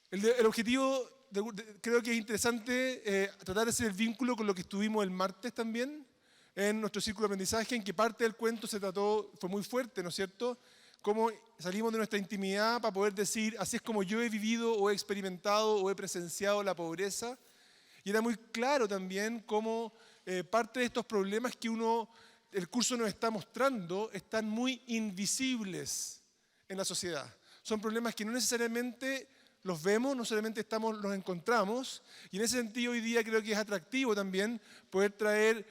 El objetivo, creo que es interesante tratar de hacer el vínculo con lo que estuvimos el martes también, en nuestro círculo de aprendizaje, en que parte del cuento fue muy fuerte, ¿no es cierto? Cómo salimos de nuestra intimidad para poder decir, así es como yo he vivido o he experimentado o he presenciado la pobreza. Y era muy claro también cómo parte de estos problemas que el curso nos está mostrando están muy invisibles en la sociedad. Son problemas que no necesariamente los vemos, no solamente los encontramos, y en ese sentido hoy día creo que es atractivo también poder traer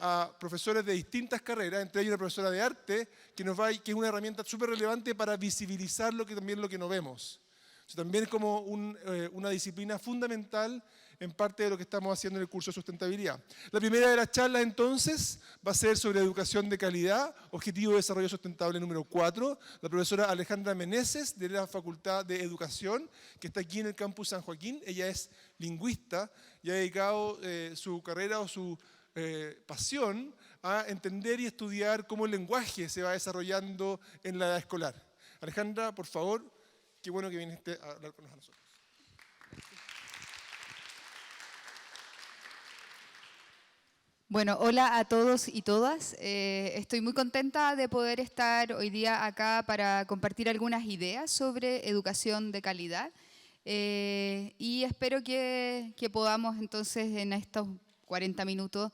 a profesores de distintas carreras, entre ellos una profesora de arte, que es una herramienta súper relevante para visibilizar lo que no vemos. Entonces, también es como una disciplina fundamental en parte de lo que estamos haciendo en el curso de sustentabilidad. La primera de las charlas entonces va a ser sobre educación de calidad, objetivo de desarrollo sustentable número 4, la profesora Alejandra Meneses de la Facultad de Educación, que está aquí en el campus San Joaquín. Ella es lingüista y ha dedicado su carrera o su pasión a entender y estudiar cómo el lenguaje se va desarrollando en la edad escolar. Alejandra, por favor, qué bueno que viniste a hablar con nosotros. Bueno, hola a todos y todas. Estoy muy contenta de poder estar hoy día acá para compartir algunas ideas sobre educación de calidad y espero que podamos entonces en estos 40 minutos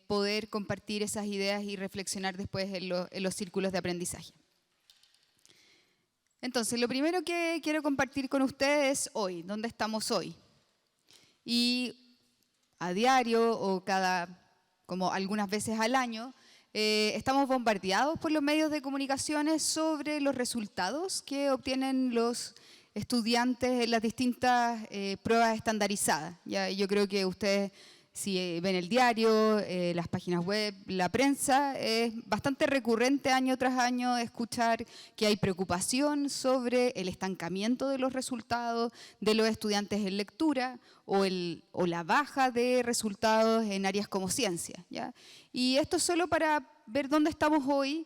poder compartir esas ideas y reflexionar después en los círculos de aprendizaje. Entonces, lo primero que quiero compartir con ustedes es hoy, ¿dónde estamos hoy? Y a diario o como algunas veces al año, estamos bombardeados por los medios de comunicaciones sobre los resultados que obtienen los estudiantes en las distintas pruebas estandarizadas. ¿Ya? Yo creo que ustedes, si ven el diario, las páginas web, la prensa, es bastante recurrente año tras año escuchar que hay preocupación sobre el estancamiento de los resultados de los estudiantes en lectura o la baja de resultados en áreas como ciencia, ¿ya? Y esto es solo para ver dónde estamos hoy.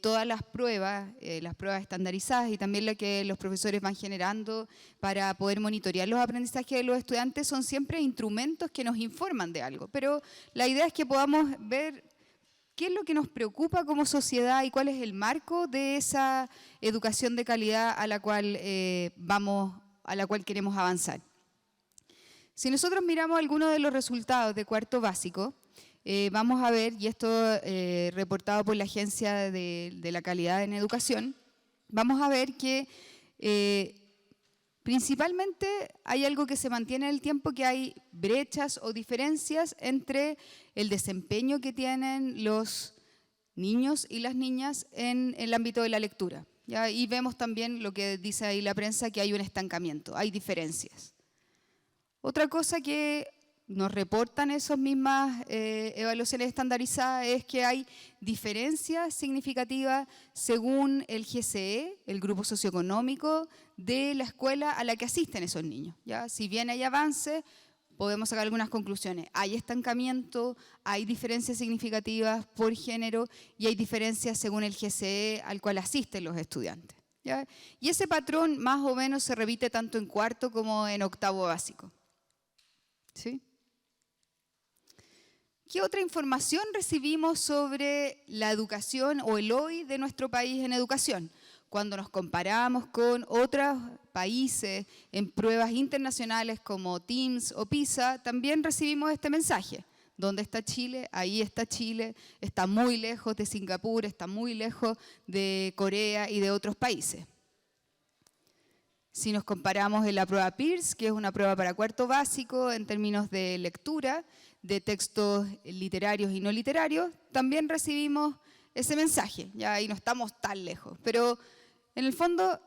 Todas las pruebas estandarizadas y también la que los profesores van generando para poder monitorear los aprendizajes de los estudiantes son siempre instrumentos que nos informan de algo. Pero la idea es que podamos ver qué es lo que nos preocupa como sociedad y cuál es el marco de esa educación de calidad a la cual queremos avanzar. Si nosotros miramos algunos de los resultados de cuarto básico, vamos a ver, y esto reportado por la Agencia de la Calidad en Educación, vamos a ver que principalmente hay algo que se mantiene en el tiempo, que hay brechas o diferencias entre el desempeño que tienen los niños y las niñas en el ámbito de la lectura, ¿ya? Y vemos también lo que dice ahí la prensa, que hay un estancamiento, hay diferencias. Otra cosa que nos reportan esas mismas evaluaciones estandarizadas es que hay diferencias significativas según el GCE, el grupo socioeconómico de la escuela a la que asisten esos niños, ¿ya? Si bien hay avance, podemos sacar algunas conclusiones. Hay estancamiento, hay diferencias significativas por género y hay diferencias según el GCE al cual asisten los estudiantes, ¿ya? Y ese patrón más o menos se repite tanto en cuarto como en octavo básico. ¿Sí? ¿Qué otra información recibimos sobre la educación o el hoy de nuestro país en educación? Cuando nos comparamos con otros países en pruebas internacionales como TIMSS o PISA, también recibimos este mensaje. ¿Dónde está Chile? Ahí está Chile. Está muy lejos de Singapur, está muy lejos de Corea y de otros países. Si nos comparamos en la prueba Peirce, que es una prueba para cuarto básico en términos de lectura, de textos literarios y no literarios, también recibimos ese mensaje, ya ahí no estamos tan lejos. Pero en el fondo,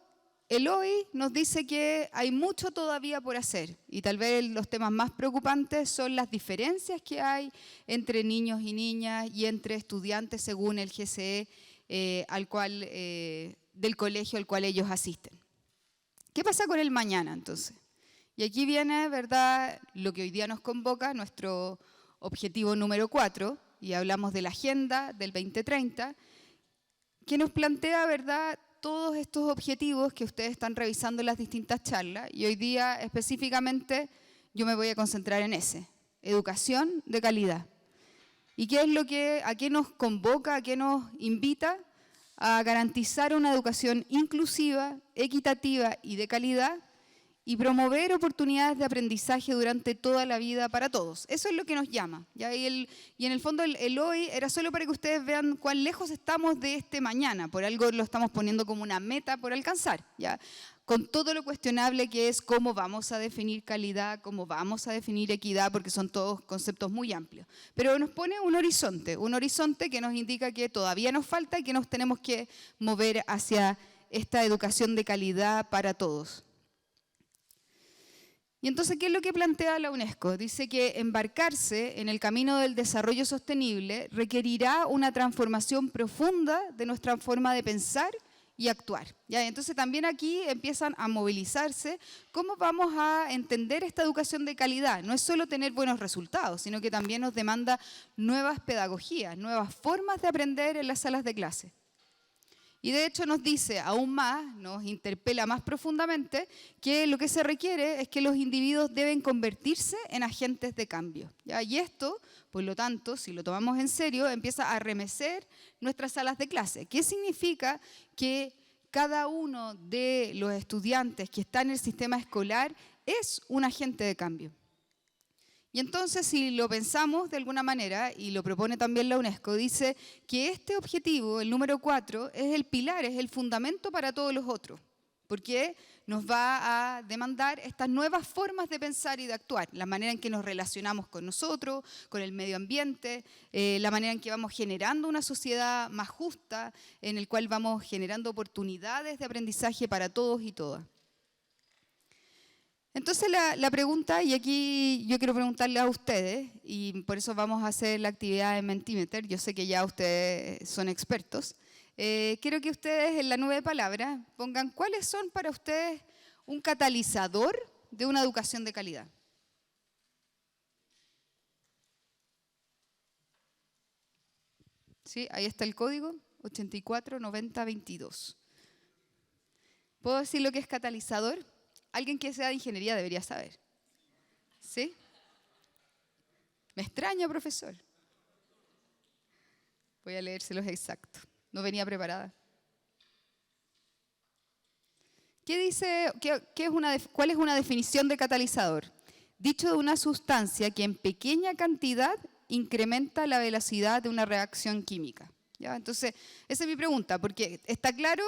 el hoy nos dice que hay mucho todavía por hacer y tal vez los temas más preocupantes son las diferencias que hay entre niños y niñas y entre estudiantes según el GCE del colegio al cual ellos asisten. ¿Qué pasa con el mañana entonces? Y aquí viene, ¿verdad?, lo que hoy día nos convoca, nuestro objetivo número 4, y hablamos de la Agenda del 2030, que nos plantea, ¿verdad?, todos estos objetivos que ustedes están revisando en las distintas charlas, y hoy día específicamente yo me voy a concentrar en ese, educación de calidad. ¿Y qué es a qué nos convoca, a qué nos invita? A garantizar una educación inclusiva, equitativa y de calidad, y promover oportunidades de aprendizaje durante toda la vida para todos. Eso es lo que nos llama. ¿Ya? Y en el fondo el hoy era solo para que ustedes vean cuán lejos estamos de este mañana. Por algo lo estamos poniendo como una meta por alcanzar. ¿Ya? Con todo lo cuestionable que es cómo vamos a definir calidad, cómo vamos a definir equidad, porque son todos conceptos muy amplios. Pero nos pone un horizonte que nos indica que todavía nos falta y que nos tenemos que mover hacia esta educación de calidad para todos. Y entonces, ¿qué es lo que plantea la UNESCO? Dice que embarcarse en el camino del desarrollo sostenible requerirá una transformación profunda de nuestra forma de pensar y actuar. ¿Ya? Entonces también aquí empiezan a movilizarse cómo vamos a entender esta educación de calidad. No es solo tener buenos resultados, sino que también nos demanda nuevas pedagogías, nuevas formas de aprender en las salas de clase. Y de hecho nos dice aún más, nos interpela más profundamente, que lo que se requiere es que los individuos deben convertirse en agentes de cambio. ¿Ya? Y esto, por lo tanto, si lo tomamos en serio, empieza a remecer nuestras salas de clase. ¿Qué significa? Que cada uno de los estudiantes que está en el sistema escolar es un agente de cambio. Y entonces, si lo pensamos de alguna manera, y lo propone también la UNESCO, dice que este objetivo, el número 4, es el pilar, es el fundamento para todos los otros, porque nos va a demandar estas nuevas formas de pensar y de actuar, la manera en que nos relacionamos con nosotros, con el medio ambiente, la manera en que vamos generando una sociedad más justa, en el cual vamos generando oportunidades de aprendizaje para todos y todas. Entonces la pregunta, y aquí yo quiero preguntarle a ustedes, y por eso vamos a hacer la actividad de Mentimeter, yo sé que ya ustedes son expertos, quiero que ustedes en la 9 palabras pongan cuáles son para ustedes un catalizador de una educación de calidad. ¿Sí? Ahí está el código, 849022. ¿Puedo decir lo que es catalizador? Alguien que sea de ingeniería debería saber. ¿Sí? Me extraña, profesor. Voy a leérselos exactos. No venía preparada. ¿Qué dice, cuál es una definición de catalizador? Dicho de una sustancia que en pequeña cantidad incrementa la velocidad de una reacción química. ¿Ya? Entonces, esa es mi pregunta, porque está claro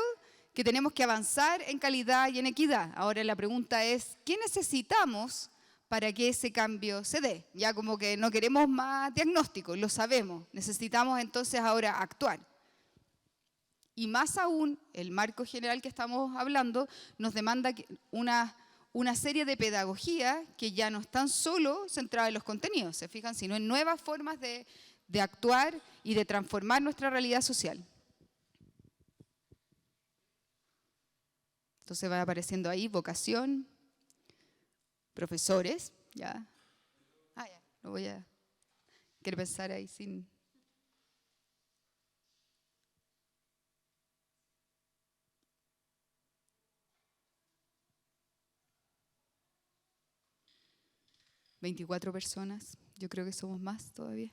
que tenemos que avanzar en calidad y en equidad. Ahora la pregunta es, ¿qué necesitamos para que ese cambio se dé? Ya como que no queremos más diagnósticos, lo sabemos. Necesitamos entonces ahora actuar. Y más aún, el marco general que estamos hablando nos demanda una serie de pedagogías que ya no están solo centradas en los contenidos, ¿se fijan? Sino en nuevas formas de actuar y de transformar nuestra realidad social. Entonces va apareciendo ahí vocación, profesores, ya. Ya, lo voy a querer pensar ahí sin... ¿24 personas? Yo creo que somos más todavía.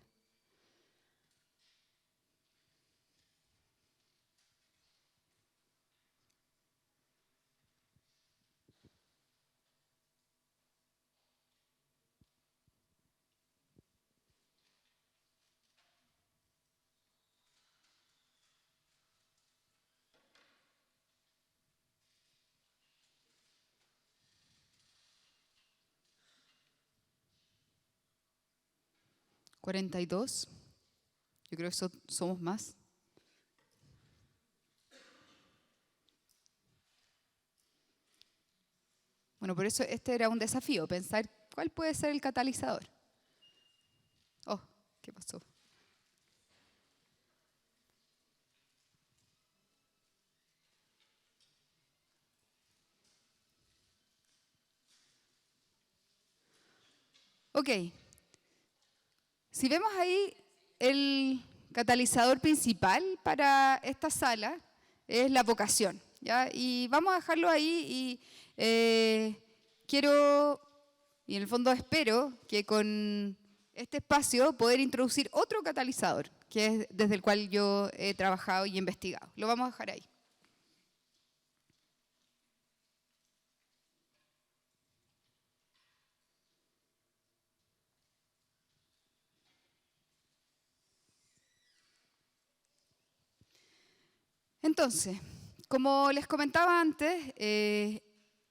¿42? Yo creo que somos más. Bueno, por eso este era un desafío, pensar cuál puede ser el catalizador. Oh, ¿qué pasó? Ok. Si vemos ahí, el catalizador principal para esta sala es la vocación. ¿ya? Y vamos a dejarlo ahí y quiero, y en el fondo espero que con este espacio poder introducir otro catalizador, que es desde el cual yo he trabajado y investigado. Lo vamos a dejar ahí. Entonces, como les comentaba antes,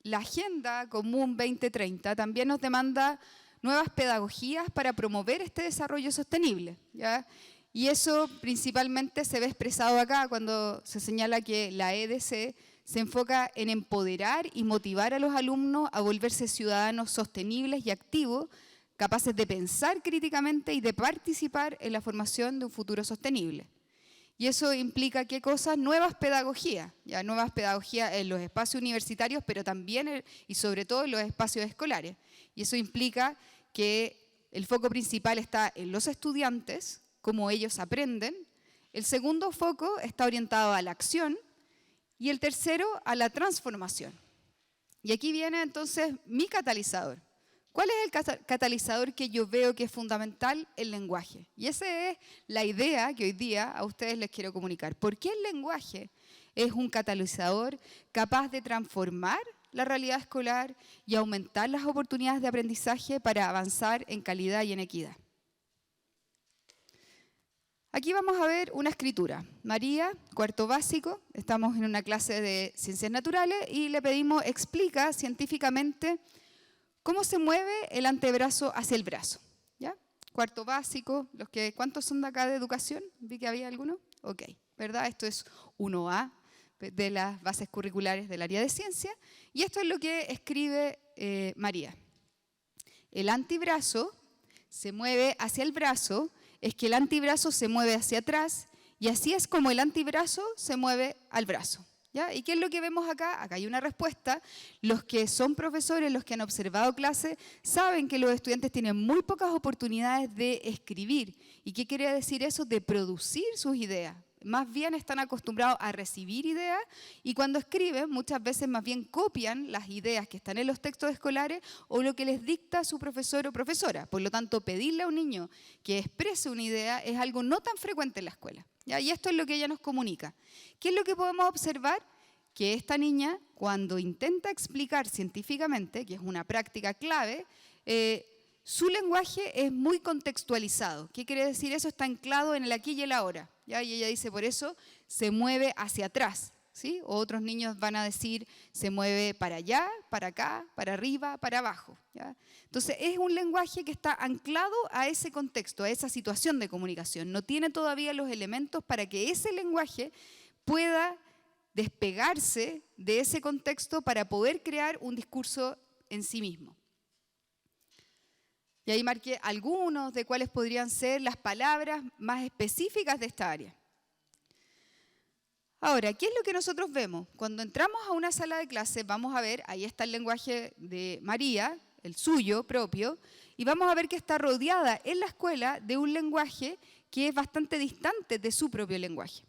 la Agenda Común 2030 también nos demanda nuevas pedagogías para promover este desarrollo sostenible, ¿ya? Y eso principalmente se ve expresado acá cuando se señala que la EDC se enfoca en empoderar y motivar a los alumnos a volverse ciudadanos sostenibles y activos, capaces de pensar críticamente y de participar en la formación de un futuro sostenible. Y eso implica, ¿qué cosas? Nuevas pedagogías, ya nuevas pedagogías en los espacios universitarios, pero también y sobre todo en los espacios escolares. Y eso implica que el foco principal está en los estudiantes, cómo ellos aprenden. El segundo foco está orientado a la acción y el tercero a la transformación. Y aquí viene entonces mi catalizador. ¿Cuál es el catalizador que yo veo que es fundamental? El lenguaje. Y esa es la idea que hoy día a ustedes les quiero comunicar. ¿Por qué el lenguaje es un catalizador capaz de transformar la realidad escolar y aumentar las oportunidades de aprendizaje para avanzar en calidad y en equidad? Aquí vamos a ver una escritura. María, cuarto básico, estamos en una clase de ciencias naturales y le pedimos explica científicamente cómo se mueve el antebrazo hacia el brazo. ¿Ya? Cuarto básico, ¿cuántos son de acá de educación? Vi que había algunos. Ok, ¿verdad? Esto es 1A de las bases curriculares del área de ciencia. Y esto es lo que escribe María. El antebrazo se mueve hacia el brazo, es que el antebrazo se mueve hacia atrás y así es como el antebrazo se mueve al brazo. ¿Ya? ¿Y qué es lo que vemos acá? Acá hay una respuesta. Los que son profesores, los que han observado clases, saben que los estudiantes tienen muy pocas oportunidades de escribir. ¿Y qué quiere decir eso? De producir sus ideas. Más bien están acostumbrados a recibir ideas y cuando escriben muchas veces más bien copian las ideas que están en los textos escolares o lo que les dicta su profesor o profesora. Por lo tanto, pedirle a un niño que exprese una idea es algo no tan frecuente en la escuela. ¿Ya? Y esto es lo que ella nos comunica. ¿Qué es lo que podemos observar? Que esta niña, cuando intenta explicar científicamente, que es una práctica clave, su lenguaje es muy contextualizado. ¿Qué quiere decir eso? Está anclado en el aquí y el ahora. ¿Ya? Y ella dice, por eso se mueve hacia atrás. ¿Sí? O otros niños van a decir, se mueve para allá, para acá, para arriba, para abajo. ¿Ya? Entonces, es un lenguaje que está anclado a ese contexto, a esa situación de comunicación. No tiene todavía los elementos para que ese lenguaje pueda despegarse de ese contexto para poder crear un discurso en sí mismo. Y ahí marqué algunos de cuáles podrían ser las palabras más específicas de esta área. Ahora, ¿qué es lo que nosotros vemos? Cuando entramos a una sala de clase, vamos a ver, ahí está el lenguaje de María, el suyo propio, y vamos a ver que está rodeada en la escuela de un lenguaje que es bastante distante de su propio lenguaje.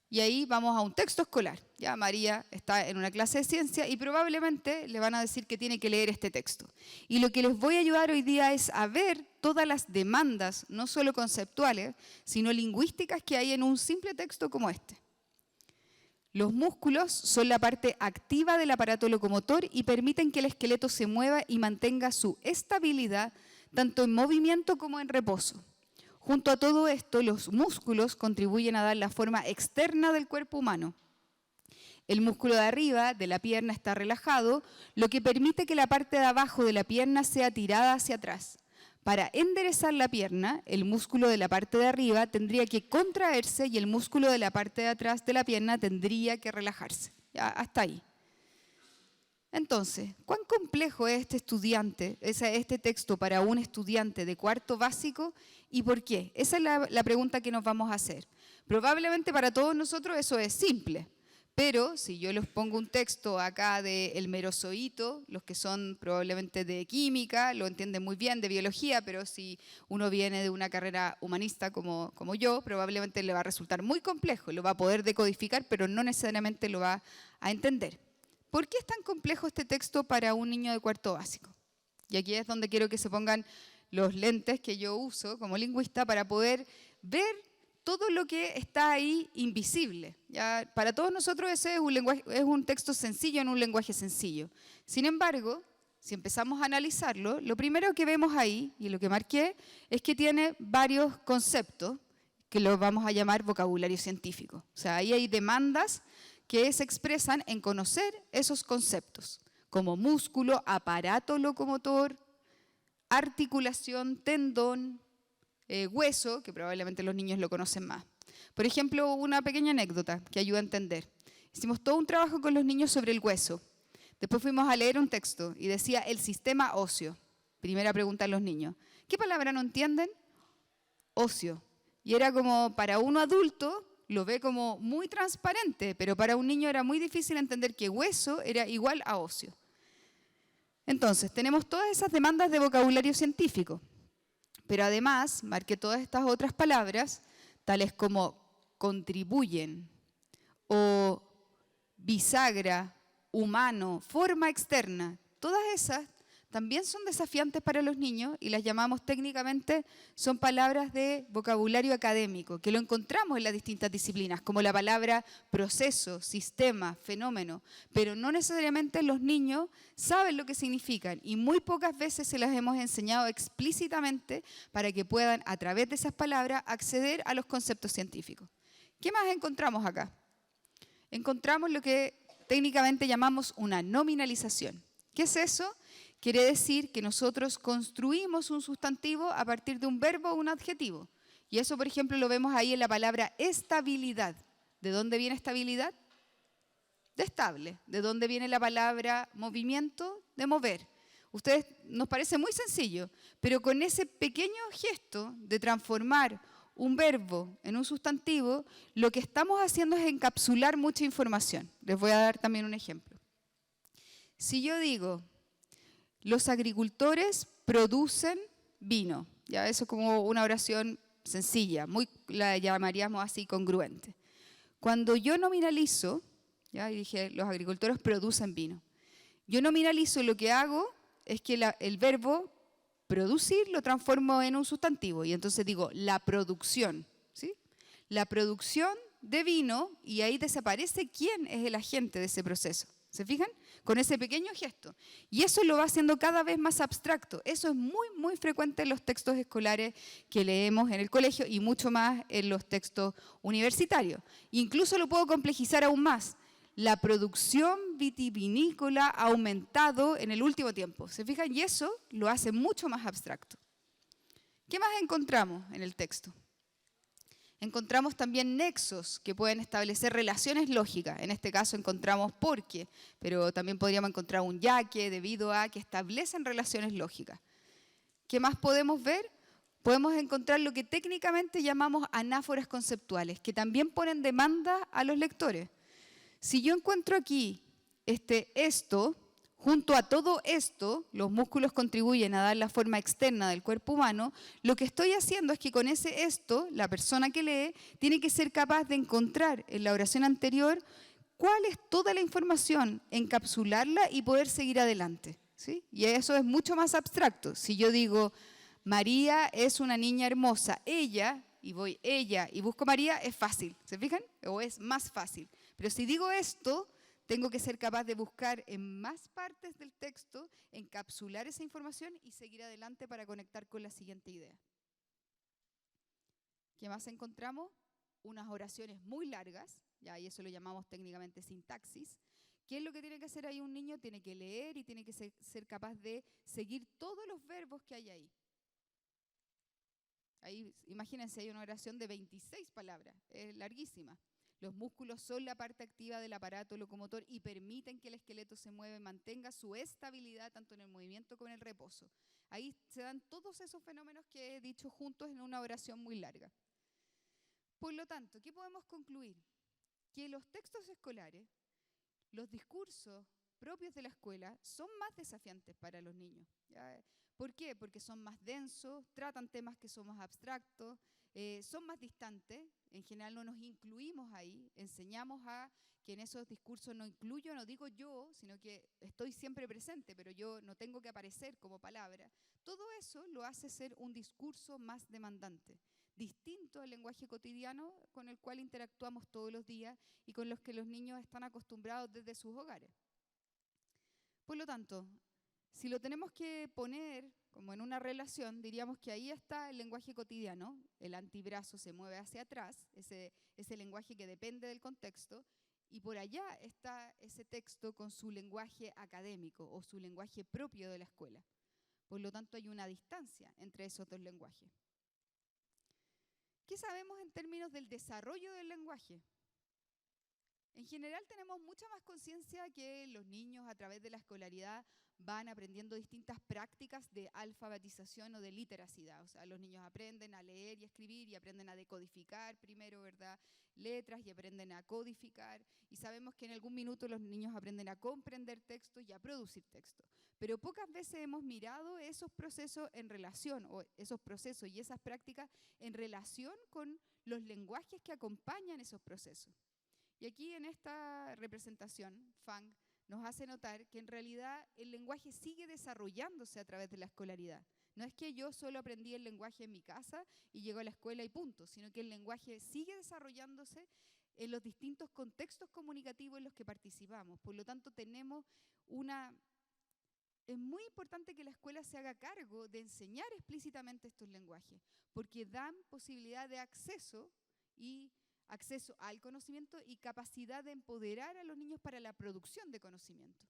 Y ahí vamos a un texto escolar. Ya María está en una clase de ciencia y probablemente le van a decir que tiene que leer este texto. Y lo que les voy a ayudar hoy día es a ver todas las demandas, no solo conceptuales, sino lingüísticas que hay en un simple texto como este. Los músculos son la parte activa del aparato locomotor y permiten que el esqueleto se mueva y mantenga su estabilidad tanto en movimiento como en reposo. Junto a todo esto, los músculos contribuyen a dar la forma externa del cuerpo humano. El músculo de arriba de la pierna está relajado, lo que permite que la parte de abajo de la pierna sea tirada hacia atrás. Para enderezar la pierna, el músculo de la parte de arriba tendría que contraerse y el músculo de la parte de atrás de la pierna tendría que relajarse. Ya, hasta ahí. Entonces, ¿cuán complejo es este texto para un estudiante de cuarto básico y por qué? Esa es la pregunta que nos vamos a hacer. Probablemente para todos nosotros eso es simple, Pero si yo les pongo un texto acá de el merozoito, los que son probablemente de química, lo entienden muy bien, de biología, pero si uno viene de una carrera humanista como yo, probablemente le va a resultar muy complejo, lo va a poder decodificar, pero no necesariamente lo va a entender. ¿Por qué es tan complejo este texto para un niño de cuarto básico? Y aquí es donde quiero que se pongan los lentes que yo uso como lingüista para poder ver todo lo que está ahí invisible. ¿Ya? Para todos nosotros ese es un texto sencillo en un lenguaje sencillo. Sin embargo, si empezamos a analizarlo, lo primero que vemos ahí, y lo que marqué, es que tiene varios conceptos que los vamos a llamar vocabulario científico. O sea, ahí hay demandas que se expresan en conocer esos conceptos, como músculo, aparato locomotor, articulación, tendón, hueso, que probablemente los niños lo conocen más. Por ejemplo, una pequeña anécdota que ayuda a entender. Hicimos todo un trabajo con los niños sobre el hueso. Después fuimos a leer un texto y decía el sistema óseo. Primera pregunta a los niños. ¿Qué palabra no entienden? Óseo. Y era como para uno adulto lo ve como muy transparente, pero para un niño era muy difícil entender que hueso era igual a óseo. Entonces, tenemos todas esas demandas de vocabulario científico. Pero además, marqué todas estas otras palabras, tales como contribuyen o bisagra, humano, forma externa. Todas esas también son desafiantes para los niños y las llamamos técnicamente, son palabras de vocabulario académico, que lo encontramos en las distintas disciplinas, como la palabra proceso, sistema, fenómeno, pero no necesariamente los niños saben lo que significan y muy pocas veces se las hemos enseñado explícitamente para que puedan, a través de esas palabras, acceder a los conceptos científicos. ¿Qué más encontramos acá? Encontramos lo que técnicamente llamamos una nominalización. ¿Qué es eso? Quiere decir que nosotros construimos un sustantivo a partir de un verbo o un adjetivo. Y eso, por ejemplo, lo vemos ahí en la palabra estabilidad. ¿De dónde viene estabilidad? De estable. ¿De dónde viene la palabra movimiento? De mover. Ustedes nos parece muy sencillo, pero con ese pequeño gesto de transformar un verbo en un sustantivo, lo que estamos haciendo es encapsular mucha información. Les voy a dar también un ejemplo. Si yo digo, los agricultores producen vino, ya eso es como una oración sencilla, la llamaríamos así congruente. Cuando yo nominalizo, ya y dije, los agricultores producen vino, yo nominalizo, lo que hago es que el verbo producir lo transformo en un sustantivo y entonces digo la producción, ¿sí? La producción de vino y ahí desaparece quién es el agente de ese proceso. ¿Se fijan? Con ese pequeño gesto. Y eso lo va haciendo cada vez más abstracto. Eso es muy, muy frecuente en los textos escolares que leemos en el colegio y mucho más en los textos universitarios. Incluso lo puedo complejizar aún más. La producción vitivinícola ha aumentado en el último tiempo. ¿Se fijan? Y eso lo hace mucho más abstracto. ¿Qué más encontramos en el texto? Encontramos también nexos que pueden establecer relaciones lógicas. En este caso encontramos porque, pero también podríamos encontrar un ya que, debido a, que establecen relaciones lógicas. ¿Qué más podemos ver? Podemos encontrar lo que técnicamente llamamos anáforas conceptuales, que también ponen demanda a los lectores. Si yo encuentro aquí esto, junto a todo esto, los músculos contribuyen a dar la forma externa del cuerpo humano, lo que estoy haciendo es que con ese esto, la persona que lee tiene que ser capaz de encontrar en la oración anterior cuál es toda la información, encapsularla y poder seguir adelante, ¿sí? Y eso es mucho más abstracto. Si yo digo, María es una niña hermosa, ella y busco María, es fácil, ¿se fijan? O es más fácil. Pero si digo esto, tengo que ser capaz de buscar en más partes del texto, encapsular esa información y seguir adelante para conectar con la siguiente idea. ¿Qué más encontramos? Unas oraciones muy largas, ya, y eso lo llamamos técnicamente sintaxis. ¿Qué es lo que tiene que hacer ahí un niño? Tiene que leer y tiene que ser capaz de seguir todos los verbos que hay ahí. Ahí, imagínense, hay una oración de 26 palabras, es larguísima. Los músculos son la parte activa del aparato locomotor y permiten que el esqueleto se mueva y mantenga su estabilidad tanto en el movimiento como en el reposo. Ahí se dan todos esos fenómenos que he dicho juntos en una oración muy larga. Por lo tanto, ¿qué podemos concluir? que los textos escolares, los discursos propios de la escuela son más desafiantes para los niños, ¿ya? ¿Por qué? Porque son más densos, tratan temas que son más abstractos, son más distantes, en general no nos incluimos ahí, enseñamos a que en esos discursos no incluyo, no digo yo, sino que estoy siempre presente, pero yo no tengo que aparecer como palabra. Todo eso lo hace ser un discurso más demandante, distinto al lenguaje cotidiano con el cual interactuamos todos los días y con los que los niños están acostumbrados desde sus hogares. Por lo tanto, si lo tenemos que poner como en una relación, diríamos que ahí está el lenguaje cotidiano, el antebrazo se mueve hacia atrás, ese lenguaje que depende del contexto, y por allá está ese texto con su lenguaje académico o su lenguaje propio de la escuela. Por lo tanto, hay una distancia entre esos dos lenguajes. ¿Qué sabemos en términos del desarrollo del lenguaje? En general tenemos mucha más conciencia que los niños a través de la escolaridad van aprendiendo distintas prácticas de alfabetización o de literacidad. O sea, los niños aprenden a leer y escribir y aprenden a decodificar primero, ¿verdad?, letras y aprenden a codificar. Y sabemos que en algún minuto los niños aprenden a comprender textos y a producir textos. Pero pocas veces hemos mirado esos procesos en relación, o esos procesos y esas prácticas en relación con los lenguajes que acompañan esos procesos. Y aquí en esta representación, Fang nos hace notar que en realidad el lenguaje sigue desarrollándose a través de la escolaridad. No es que yo solo aprendí el lenguaje en mi casa y llego a la escuela y punto, sino que el lenguaje sigue desarrollándose en los distintos contextos comunicativos en los que participamos. Por lo tanto, es muy importante que la escuela se haga cargo de enseñar explícitamente estos lenguajes, porque dan posibilidad de acceso al conocimiento y capacidad de empoderar a los niños para la producción de conocimiento.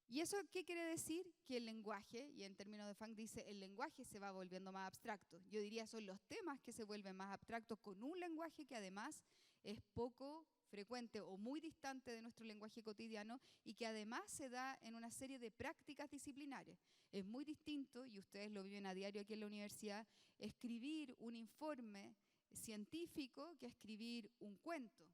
¿Y eso qué quiere decir? Que el lenguaje, y en términos de Fang dice, el lenguaje se va volviendo más abstracto. Yo diría son los temas que se vuelven más abstractos con un lenguaje que además es poco frecuente o muy distante de nuestro lenguaje cotidiano y que además se da en una serie de prácticas disciplinares. Es muy distinto, y ustedes lo viven a diario aquí en la universidad, escribir un informe científico que escribir un cuento,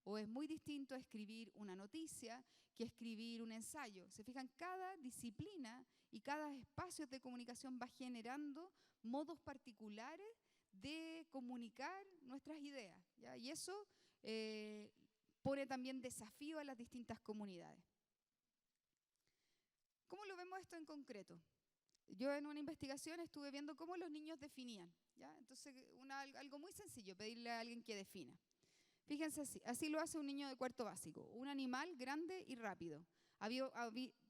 o es muy distinto escribir una noticia que escribir un ensayo. Se fijan, cada disciplina y cada espacio de comunicación va generando modos particulares de comunicar nuestras ideas, ¿ya? Y eso pone también desafío a las distintas comunidades. ¿Cómo lo vemos esto en concreto? Yo en una investigación estuve viendo cómo los niños definían, ¿ya? Entonces, algo muy sencillo, pedirle a alguien que defina. Fíjense así lo hace un niño de cuarto básico. Un animal grande y rápido.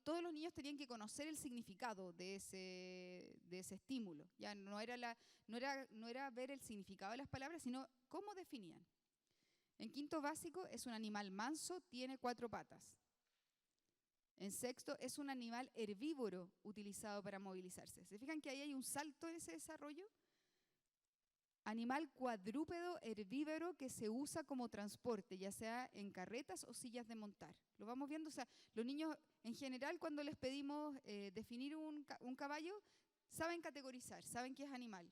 Todos los niños tenían que conocer el significado de ese estímulo. Ya no era ver el significado de las palabras, sino cómo definían. En quinto básico es un animal manso, tiene 4 patas. En sexto es un animal herbívoro utilizado para movilizarse. ¿Se fijan que ahí hay un salto en ese desarrollo? Animal cuadrúpedo herbívoro que se usa como transporte, ya sea en carretas o sillas de montar. Lo vamos viendo, o sea, los niños en general cuando les pedimos definir un caballo, saben categorizar, saben qué es animal,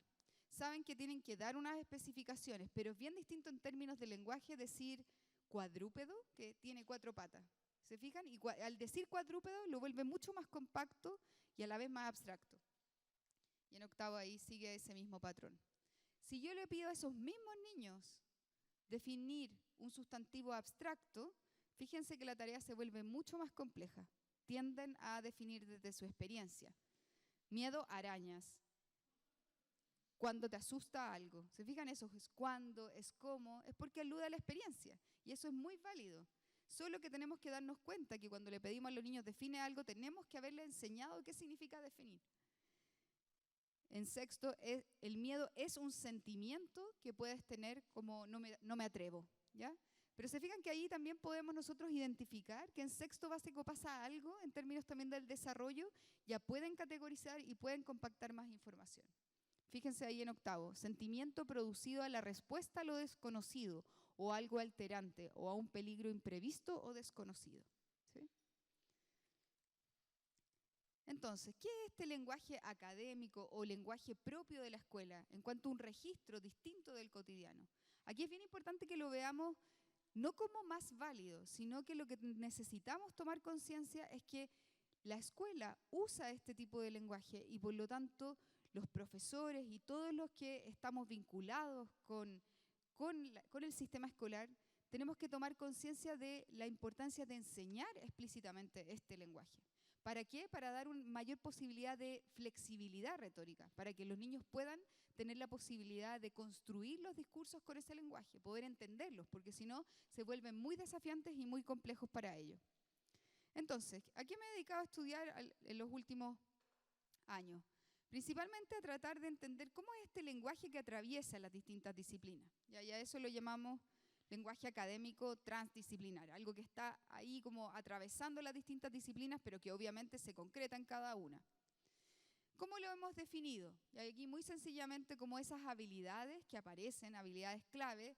saben que tienen que dar unas especificaciones, pero es bien distinto en términos de lenguaje decir cuadrúpedo, que tiene 4 patas. ¿Se fijan? Y al decir cuadrúpedo lo vuelve mucho más compacto y a la vez más abstracto. Y en octavo ahí sigue ese mismo patrón. Si yo le pido a esos mismos niños definir un sustantivo abstracto, fíjense que la tarea se vuelve mucho más compleja. Tienden a definir desde su experiencia. Miedo, arañas. Cuando te asusta algo. ¿Se fijan eso? Es cuándo, es cómo, es porque alude a la experiencia. Y eso es muy válido. Solo que tenemos que darnos cuenta que cuando le pedimos a los niños define algo, tenemos que haberle enseñado qué significa definir. En sexto, el miedo es un sentimiento que puedes tener como no me atrevo, ¿ya? Pero se fijan que ahí también podemos nosotros identificar que en sexto básico pasa algo en términos también del desarrollo, ya pueden categorizar y pueden compactar más información. Fíjense ahí en octavo, sentimiento producido a la respuesta a lo desconocido o algo alterante o a un peligro imprevisto o desconocido. ¿Sí? Entonces, ¿qué es este lenguaje académico o lenguaje propio de la escuela en cuanto a un registro distinto del cotidiano? Aquí es bien importante que lo veamos no como más válido, sino que lo que necesitamos tomar conciencia es que la escuela usa este tipo de lenguaje y por lo tanto los profesores y todos los que estamos vinculados con el sistema escolar tenemos que tomar conciencia de la importancia de enseñar explícitamente este lenguaje. ¿Para qué? Para dar una mayor posibilidad de flexibilidad retórica, para que los niños puedan tener la posibilidad de construir los discursos con ese lenguaje, poder entenderlos, porque si no se vuelven muy desafiantes y muy complejos para ellos. Entonces, ¿a qué me he dedicado a estudiar en los últimos años? Principalmente a tratar de entender cómo es este lenguaje que atraviesa las distintas disciplinas. Y a eso lo llamamos lenguaje académico transdisciplinar, algo que está ahí como atravesando las distintas disciplinas, pero que obviamente se concreta en cada una. ¿Cómo lo hemos definido? Y aquí muy sencillamente como esas habilidades que aparecen, habilidades clave,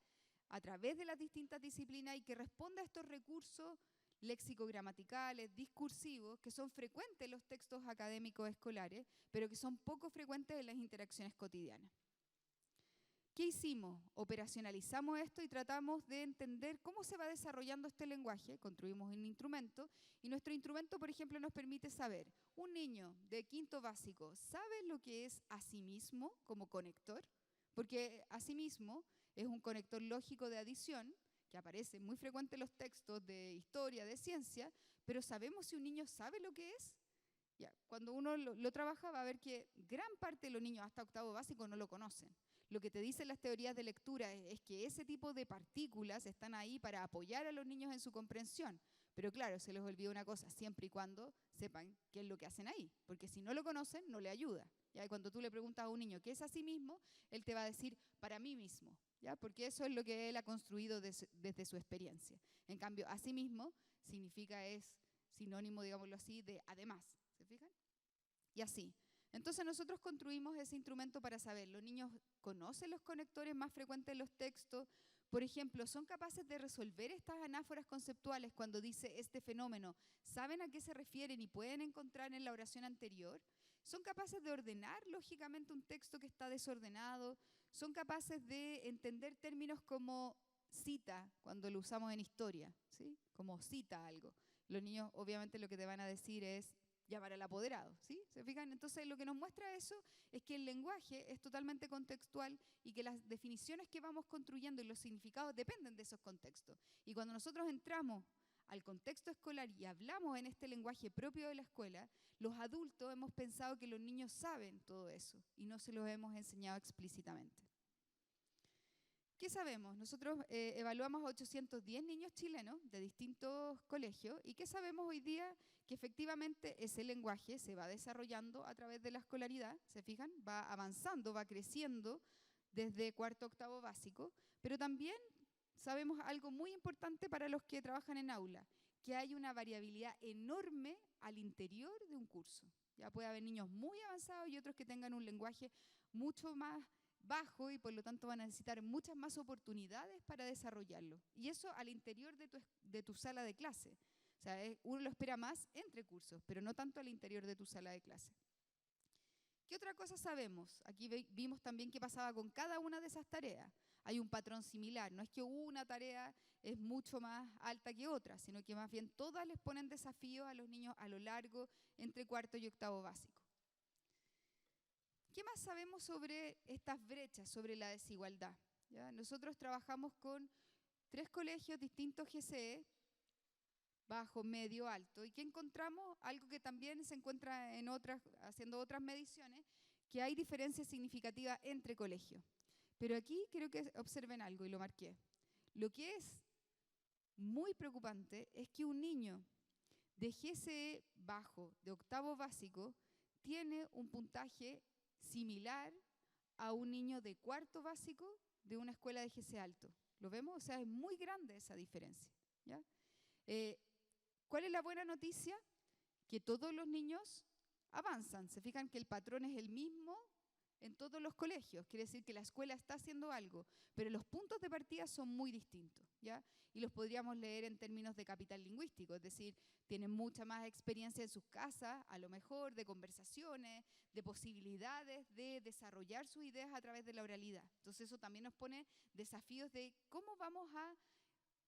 a través de las distintas disciplinas y que responden a estos recursos léxico-gramaticales, discursivos, que son frecuentes en los textos académicos escolares, pero que son poco frecuentes en las interacciones cotidianas. ¿Qué hicimos? Operacionalizamos esto y tratamos de entender cómo se va desarrollando este lenguaje. Construimos un instrumento y nuestro instrumento, por ejemplo, nos permite saber, un niño de quinto básico, ¿sabe lo que es asimismo como conector? Porque asimismo es un conector lógico de adición que aparece muy frecuente en los textos de historia, de ciencia, pero ¿sabemos si un niño sabe lo que es? Ya, cuando uno lo trabaja va a ver que gran parte de los niños hasta octavo básico no lo conocen. Lo que te dicen las teorías de lectura es que ese tipo de partículas están ahí para apoyar a los niños en su comprensión. Pero claro, se les olvida una cosa, siempre y cuando sepan qué es lo que hacen ahí. Porque si no lo conocen, no le ayuda. ¿Ya? Y cuando tú le preguntas a un niño qué es a sí mismo, él te va a decir, para mí mismo. ¿Ya? Porque eso es lo que él ha construido desde su experiencia. En cambio, a sí mismo significa, es sinónimo, digámoslo así, de además. ¿Se fijan? Y así. Entonces nosotros construimos ese instrumento para saber, los niños conocen los conectores más frecuentes de los textos, por ejemplo, son capaces de resolver estas anáforas conceptuales cuando dice este fenómeno, ¿saben a qué se refieren y pueden encontrar en la oración anterior? Son capaces de ordenar lógicamente un texto que está desordenado, son capaces de entender términos como cita, cuando lo usamos en historia, ¿sí? Como cita algo. Los niños obviamente lo que te van a decir es llamar al apoderado, ¿sí? ¿Se fijan? Entonces lo que nos muestra eso es que el lenguaje es totalmente contextual y que las definiciones que vamos construyendo y los significados dependen de esos contextos. Y cuando nosotros entramos al contexto escolar y hablamos en este lenguaje propio de la escuela, los adultos hemos pensado que los niños saben todo eso y no se los hemos enseñado explícitamente. ¿Qué sabemos? Nosotros evaluamos a 810 niños chilenos de distintos colegios y ¿qué sabemos hoy día? Que efectivamente ese lenguaje se va desarrollando a través de la escolaridad, ¿se fijan? Va avanzando, va creciendo desde cuarto a octavo básico, pero también sabemos algo muy importante para los que trabajan en aula, que hay una variabilidad enorme al interior de un curso. Ya puede haber niños muy avanzados y otros que tengan un lenguaje mucho más bajo y por lo tanto van a necesitar muchas más oportunidades para desarrollarlo. Y eso al interior de tu sala de clase. O sea, uno lo espera más entre cursos, pero no tanto al interior de tu sala de clase. ¿Qué otra cosa sabemos? Aquí vimos también qué pasaba con cada una de esas tareas. Hay un patrón similar. No es que una tarea es mucho más alta que otra, sino que más bien todas les ponen desafíos a los niños a lo largo entre cuarto y octavo básico. ¿Qué más sabemos sobre estas brechas, sobre la desigualdad? ¿Ya? Nosotros trabajamos con 3 colegios distintos GCE, bajo, medio, alto, y ¿qué encontramos? Algo que también se encuentra en otras, haciendo otras mediciones, que hay diferencias significativas entre colegios. Pero aquí quiero que observen algo, y lo marqué. Lo que es muy preocupante es que un niño de GCE bajo, de octavo básico, tiene un puntaje similar a un niño de cuarto básico de una escuela de GC alto. ¿Lo vemos? O sea, es muy grande esa diferencia. ¿Ya? ¿Cuál es la buena noticia? Que todos los niños avanzan. Se fijan que el patrón es el mismo en todos los colegios. Quiere decir que la escuela está haciendo algo, pero los puntos de partida son muy distintos, ¿ya? Y los podríamos leer en términos de capital lingüístico, es decir, tienen mucha más experiencia en sus casas, a lo mejor de conversaciones, de posibilidades de desarrollar sus ideas a través de la oralidad. Entonces eso también nos pone desafíos de cómo vamos a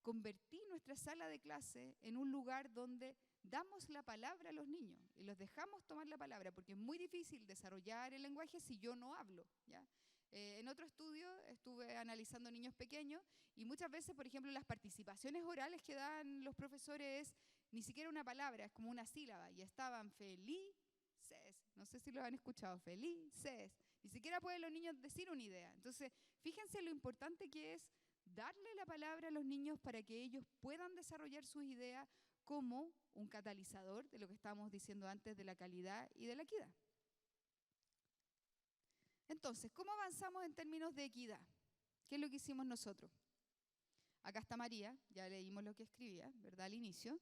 convertir nuestra sala de clase en un lugar donde damos la palabra a los niños y los dejamos tomar la palabra, porque es muy difícil desarrollar el lenguaje si yo no hablo, ¿ya? En otro estudio estuve analizando niños pequeños y muchas veces, por ejemplo, las participaciones orales que dan los profesores es ni siquiera una palabra, es como una sílaba, y estaban felices, no sé si lo han escuchado, felices, ni siquiera pueden los niños decir una idea. Entonces, fíjense lo importante que es darle la palabra a los niños para que ellos puedan desarrollar sus ideas como un catalizador de lo que estábamos diciendo antes de la calidad y de la equidad. Entonces, ¿cómo avanzamos en términos de equidad? ¿Qué es lo que hicimos nosotros? Acá está María, ya leímos lo que escribía, ¿verdad? Al inicio.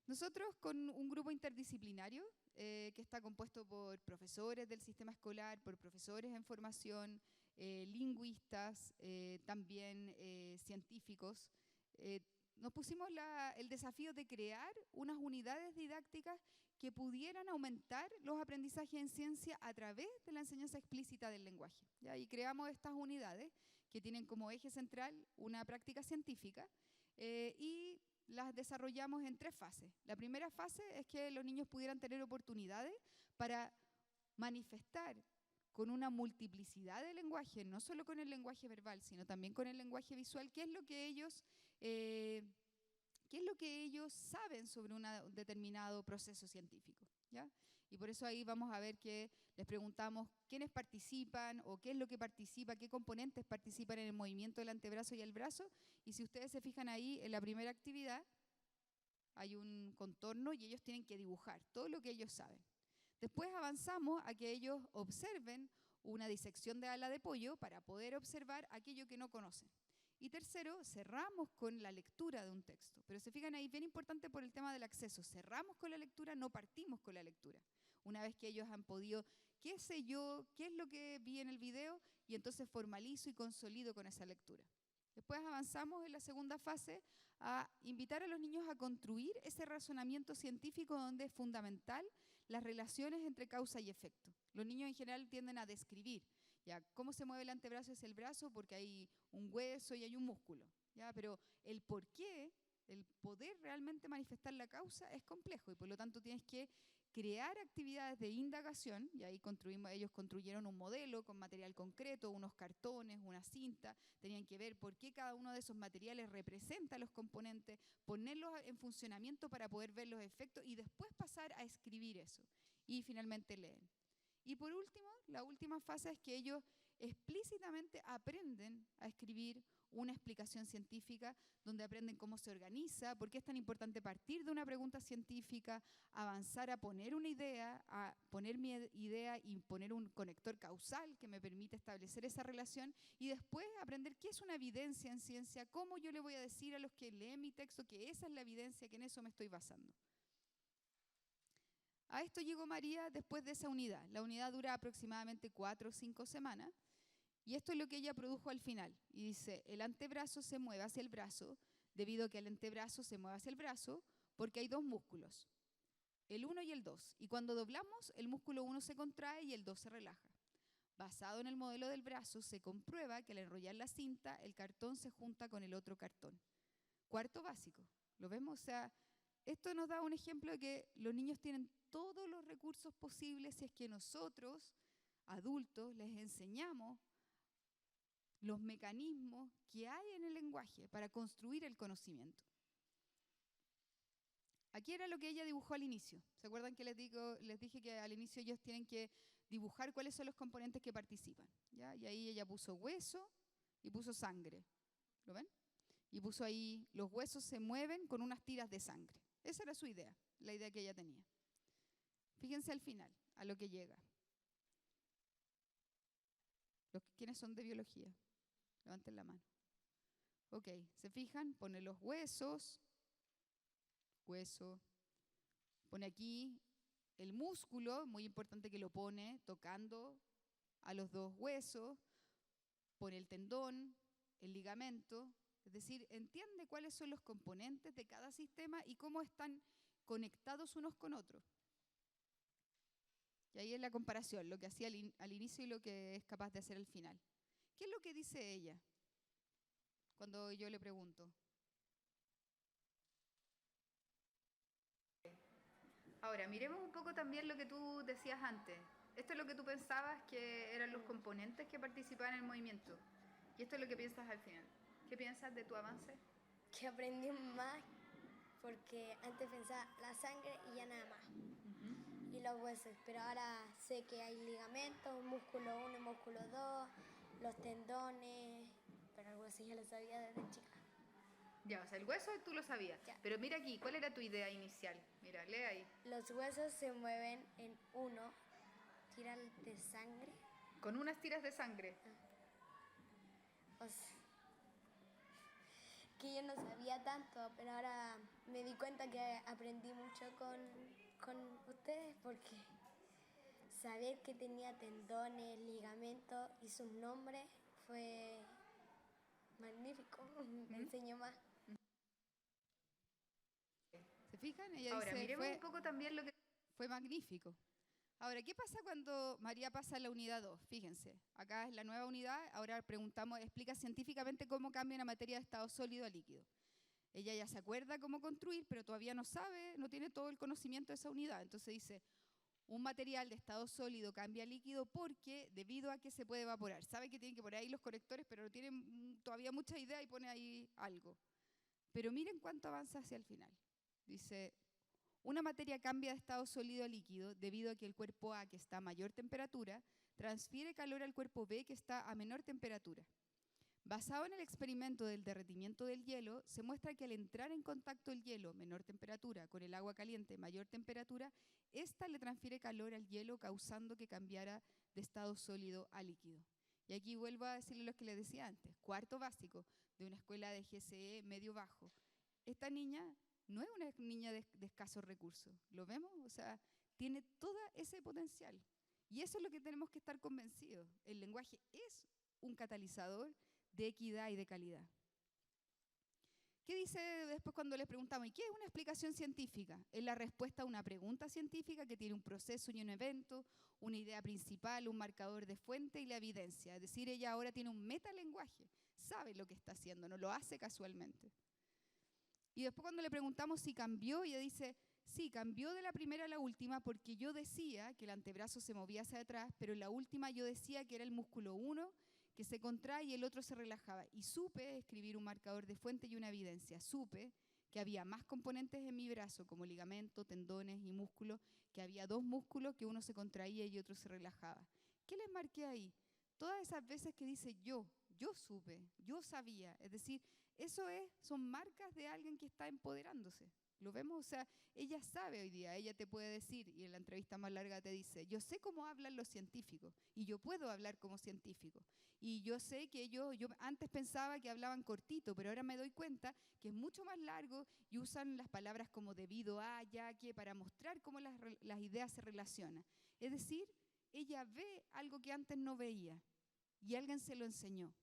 Nosotros con un grupo interdisciplinario que está compuesto por profesores del sistema escolar, por profesores en formación, lingüistas, también científicos, nos pusimos el desafío de crear unas unidades didácticas que pudieran aumentar los aprendizajes en ciencia a través de la enseñanza explícita del lenguaje, ¿ya? Y creamos estas unidades que tienen como eje central una práctica científica y las desarrollamos en 3 fases. La primera fase es que los niños pudieran tener oportunidades para manifestar con una multiplicidad de lenguaje, no solo con el lenguaje verbal, sino también con el lenguaje visual, qué es lo que ellos saben sobre un determinado proceso científico, ¿ya? Y por eso ahí vamos a ver que les preguntamos quiénes participan o qué es lo que participa, qué componentes participan en el movimiento del antebrazo y el brazo. Y si ustedes se fijan ahí en la primera actividad, hay un contorno y ellos tienen que dibujar todo lo que ellos saben. Después avanzamos a que ellos observen una disección de ala de pollo para poder observar aquello que no conocen. Y tercero, cerramos con la lectura de un texto. Pero se fijan ahí, bien importante por el tema del acceso. Cerramos con la lectura, no partimos con la lectura. Una vez que ellos han podido, qué sé yo, qué es lo que vi en el video, y entonces formalizo y consolido con esa lectura. Después avanzamos en la segunda fase a invitar a los niños a construir ese razonamiento científico donde es fundamental las relaciones entre causa y efecto. Los niños en general tienden a describir, ¿ya? ¿Cómo se mueve el antebrazo hacia el brazo? Porque hay un hueso y hay un músculo, ¿ya? Pero el por qué, el poder realmente manifestar la causa es complejo y por lo tanto tienes que crear actividades de indagación, y ahí ellos construyeron un modelo con material concreto, unos cartones, una cinta, tenían que ver por qué cada uno de esos materiales representa los componentes, ponerlos en funcionamiento para poder ver los efectos y después pasar a escribir eso. Y finalmente leen. Y por último, la última fase es que ellos explícitamente aprenden a escribir una explicación científica donde aprenden cómo se organiza, por qué es tan importante partir de una pregunta científica, avanzar a poner una idea, a poner mi idea y poner un conector causal que me permite establecer esa relación y después aprender qué es una evidencia en ciencia, cómo yo le voy a decir a los que leen mi texto que esa es la evidencia, que en eso me estoy basando. A esto llegó María después de esa unidad. La unidad dura aproximadamente 4 o 5 semanas. Y esto es lo que ella produjo al final. Y dice, el antebrazo se mueve hacia el brazo, debido a que el antebrazo se mueve hacia el brazo, porque hay 2 músculos, el 1 y el 2. Y cuando doblamos, el músculo 1 se contrae y el 2 se relaja. Basado en el modelo del brazo, se comprueba que al enrollar la cinta, el cartón se junta con el otro cartón. Cuarto básico. ¿Lo vemos? O sea, esto nos da un ejemplo de que los niños tienen todos los recursos posibles si es que nosotros, adultos, les enseñamos los mecanismos que hay en el lenguaje para construir el conocimiento. Aquí era lo que ella dibujó al inicio. ¿Se acuerdan que les dije que al inicio ellos tienen que dibujar cuáles son los componentes que participan? ¿Ya? Y ahí ella puso hueso y puso sangre. ¿Lo ven? Y puso ahí, los huesos se mueven con unas tiras de sangre. Esa era su idea, la idea que ella tenía. Fíjense al final, a lo que llega. ¿Quiénes son de biología? Levanten la mano. Ok, ¿se fijan? Pone los huesos, hueso. Pone aquí el músculo, muy importante que lo pone tocando a los 2 huesos. Pone el tendón, el ligamento. Es decir, entiende cuáles son los componentes de cada sistema y cómo están conectados unos con otros. Y ahí es la comparación, lo que hacía al inicio y lo que es capaz de hacer al final. ¿Qué es lo que dice ella? cuando yo le pregunto. Ahora, miremos un poco también lo que tú decías antes. Esto es lo que tú pensabas que eran los componentes que participaban en el movimiento. Y esto es lo que piensas al final. ¿Qué piensas de tu avance? Que aprendí más porque antes pensaba la sangre y ya nada más. Y los huesos, pero ahora sé que hay ligamentos, músculo 1 y músculo 2, los tendones, pero el hueso ya lo sabía desde chica. Ya, o sea, el hueso tú lo sabías. Ya. Pero mira aquí, ¿cuál era tu idea inicial? Mira, lee ahí. Los huesos se mueven en uno, tiran de sangre. Con unas tiras de sangre. O sea, que yo no sabía tanto, pero ahora me di cuenta que aprendí mucho con ustedes porque saber que tenía tendones, ligamentos y sus nombres fue magnífico, me enseñó más. ¿Se fijan? Ella Ahora, dice, miremos un poco también lo que... fue magnífico. Ahora, ¿qué pasa cuando María pasa a la unidad 2? Fíjense, acá es la nueva unidad, ahora preguntamos, explica científicamente cómo cambia una materia de estado sólido a líquido. Ella ya se acuerda cómo construir, pero todavía no sabe, no tiene todo el conocimiento de esa unidad. Entonces dice, un material de estado sólido cambia a líquido porque, debido a que se puede evaporar. Sabe que tiene que poner ahí los conectores, pero no tiene todavía mucha idea y pone ahí algo. Pero miren cuánto avanza hacia el final. Dice, una materia cambia de estado sólido a líquido debido a que el cuerpo A, que está a mayor temperatura, transfiere calor al cuerpo B, que está a menor temperatura. Basado en el experimento del derretimiento del hielo, se muestra que al entrar en contacto el hielo, menor temperatura, con el agua caliente, mayor temperatura, ésta le transfiere calor al hielo, causando que cambiara de estado sólido a líquido. Y aquí vuelvo a decirle lo que les decía antes, cuarto básico de una escuela de GCE medio bajo. Esta niña no es una niña de escasos recursos, ¿lo vemos? O sea, tiene todo ese potencial. Y eso es lo que tenemos que estar convencidos. El lenguaje es un catalizador de equidad y de calidad. ¿Qué dice después cuando les preguntamos, ¿y qué es una explicación científica? Es la respuesta a una pregunta científica que tiene un proceso y un evento, una idea principal, un marcador de fuente y la evidencia. Es decir, ella ahora tiene un metalenguaje, sabe lo que está haciendo, no lo hace casualmente. Y después cuando le preguntamos si cambió, ella dice, sí, cambió de la primera a la última porque yo decía que el antebrazo se movía hacia atrás, pero en la última yo decía que era el músculo 1 que se contrae y el otro se relajaba. Y supe escribir un marcador de fuente y una evidencia. Supe que había más componentes en mi brazo, como ligamento, tendones y músculos, que había dos músculos, que uno se contraía y otro se relajaba. ¿Qué les marqué ahí? Todas esas veces que dice yo supe, yo sabía. Es decir, son marcas de alguien que está empoderándose. ¿Lo vemos? O sea, ella sabe hoy día, ella te puede decir, y en la entrevista más larga te dice, yo sé cómo hablan los científicos, y yo puedo hablar como científico. Y yo sé que yo antes pensaba que hablaban cortito, pero ahora me doy cuenta que es mucho más largo y usan las palabras como debido a, ya que, para mostrar cómo las ideas se relacionan. Es decir, ella ve algo que antes no veía, y alguien se lo enseñó.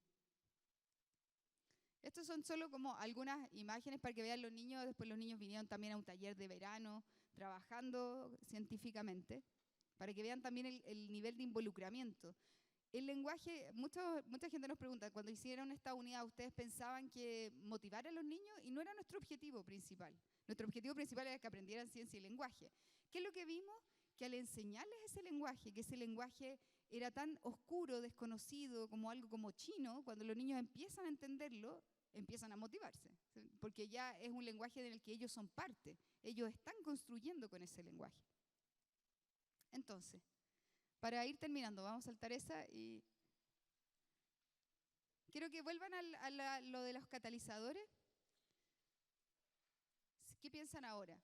Estos son solo como algunas imágenes para que vean los niños. Después los niños vinieron también a un taller de verano trabajando científicamente, para que vean también el nivel de involucramiento. El lenguaje, mucha gente nos pregunta, cuando hicieron esta unidad, ¿ustedes pensaban que motivar a los niños? Y no era nuestro objetivo principal. Nuestro objetivo principal era que aprendieran ciencia y lenguaje. ¿Qué es lo que vimos? Que al enseñarles ese lenguaje, que ese lenguaje era tan oscuro, desconocido, como algo como chino, cuando los niños empiezan a entenderlo, empiezan a motivarse, porque ya es un lenguaje del que ellos son parte, ellos están construyendo con ese lenguaje. Entonces, para ir terminando, vamos a saltar esa y quiero que vuelvan a lo de los catalizadores. ¿Qué piensan ahora?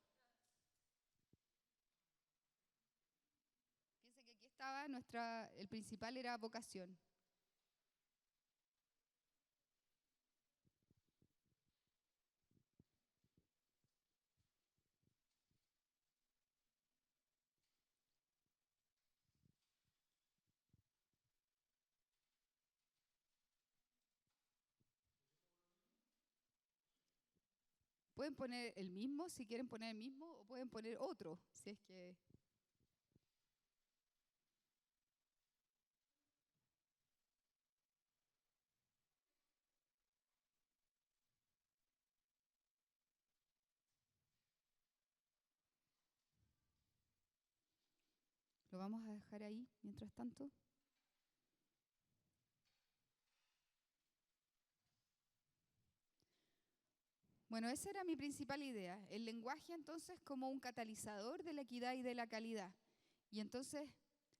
Piensen que aquí estaba el principal era vocación. Pueden poner el mismo, si quieren poner el mismo, o pueden poner otro, si es que... Lo vamos a dejar ahí mientras tanto. Bueno, esa era mi principal idea. El lenguaje entonces como un catalizador de la equidad y de la calidad. Y entonces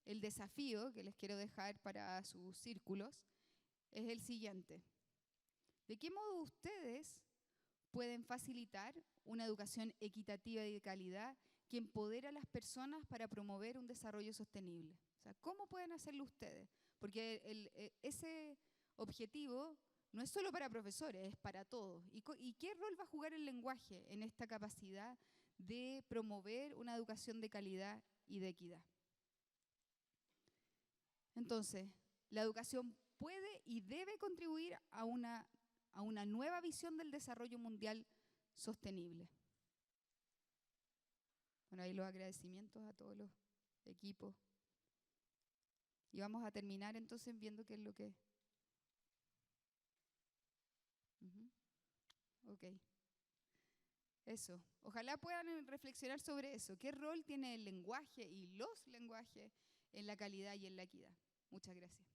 el desafío que les quiero dejar para sus círculos es el siguiente. ¿De qué modo ustedes pueden facilitar una educación equitativa y de calidad que empodera a las personas para promover un desarrollo sostenible? O sea, ¿cómo pueden hacerlo ustedes? Porque ese objetivo no es solo para profesores, es para todos. ¿Y qué rol va a jugar el lenguaje en esta capacidad de promover una educación de calidad y de equidad? Entonces, la educación puede y debe contribuir a una nueva visión del desarrollo mundial sostenible. Bueno, ahí los agradecimientos a todos los equipos. Y vamos a terminar entonces viendo qué es lo que... Ok. Eso. Ojalá puedan reflexionar sobre eso. ¿Qué rol tiene el lenguaje y los lenguajes en la calidad y en la equidad? Muchas gracias.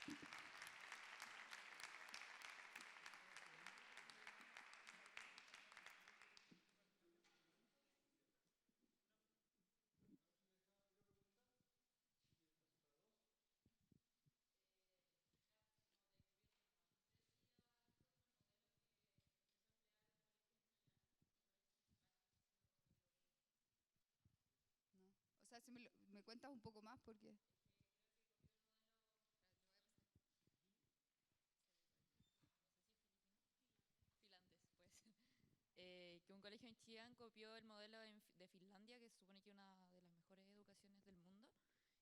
¿No? O sea, si me cuentas un poco más porque... Finlandés, pues. Que un colegio en Chillán copió el modelo de Finlandia, que se supone que es una de las mejores educaciones del mundo,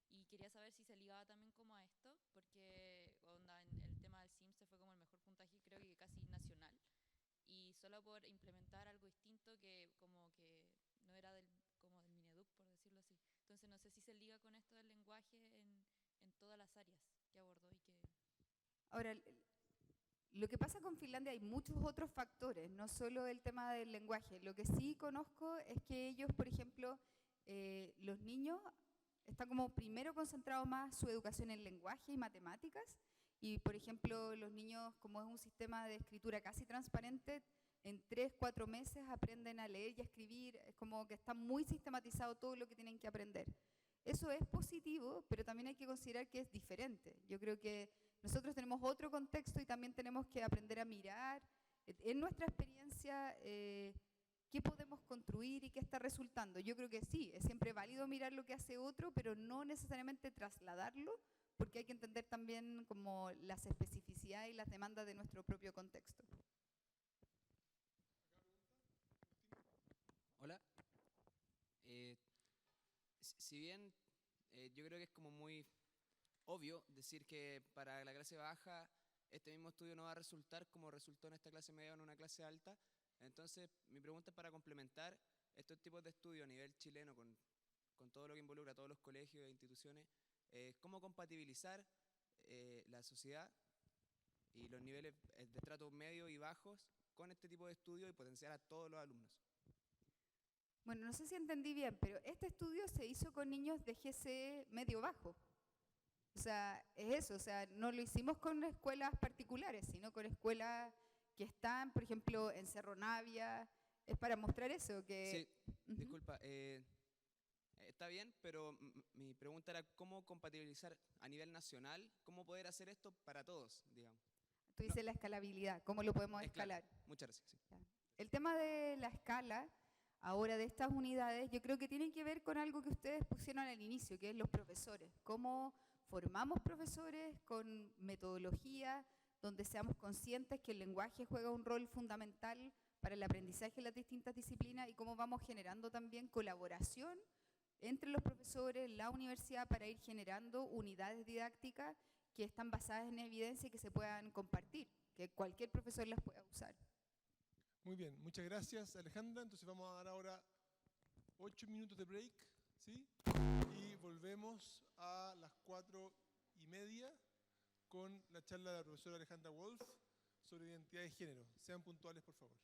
y quería saber si se ligaba también como a esto, porque onda, en el tema del SIM se fue como el mejor puntaje, creo que casi nacional, y solo por implementar algo distinto que como que no era como del Mineduc, por decirlo así. Entonces no sé si se liga con esto del lenguaje en todas las áreas que abordó y que... Ahora, lo que pasa con Finlandia, hay muchos otros factores, no solo el tema del lenguaje. Lo que sí conozco es que ellos, por ejemplo, los niños están como primero concentrados más su educación en lenguaje y matemáticas, y por ejemplo los niños, como es un sistema de escritura casi transparente, en 3, 4 meses aprenden a leer y a escribir, es como que está muy sistematizado todo lo que tienen que aprender. Eso es positivo, pero también hay que considerar que es diferente. Yo creo que nosotros tenemos otro contexto y también tenemos que aprender a mirar en nuestra experiencia qué podemos construir y qué está resultando. Yo creo que sí, es siempre válido mirar lo que hace otro, pero no necesariamente trasladarlo, porque hay que entender también como las especificidades y las demandas de nuestro propio contexto. Hola. Si bien yo creo que es como muy obvio decir que para la clase baja este mismo estudio no va a resultar como resultó en esta clase media o en una clase alta, entonces mi pregunta es para complementar estos tipos de estudios a nivel chileno con todo lo que involucra a todos los colegios e instituciones, cómo compatibilizar la sociedad y los niveles de estratos medios y bajos con este tipo de estudios y potenciar a todos los alumnos. Bueno, no sé si entendí bien, pero este estudio se hizo con niños de GCE medio-bajo. O sea, es eso, o sea, no lo hicimos con escuelas particulares, sino con escuelas que están, por ejemplo, en Cerro Navia. Es para mostrar eso, que... Sí, disculpa, está bien, pero mi pregunta era cómo compatibilizar a nivel nacional, cómo poder hacer esto para todos, digamos. Tú dices la escalabilidad, ¿cómo lo podemos escalar? Claro. Muchas gracias. Sí. El tema de la escala, ahora de estas unidades, yo creo que tiene que ver con algo que ustedes pusieron al inicio, que es los profesores. Cómo formamos profesores con metodología, donde seamos conscientes que el lenguaje juega un rol fundamental para el aprendizaje en las distintas disciplinas y cómo vamos generando también colaboración entre los profesores, la universidad, para ir generando unidades didácticas que están basadas en evidencia y que se puedan compartir, que cualquier profesor las pueda usar. Muy bien, muchas gracias Alejandra. Entonces vamos a dar ahora 8 minutos de break, ¿sí? Y volvemos a las 4:30 con la charla de la profesora Alejandra Wolf sobre identidad de género. Sean puntuales, por favor.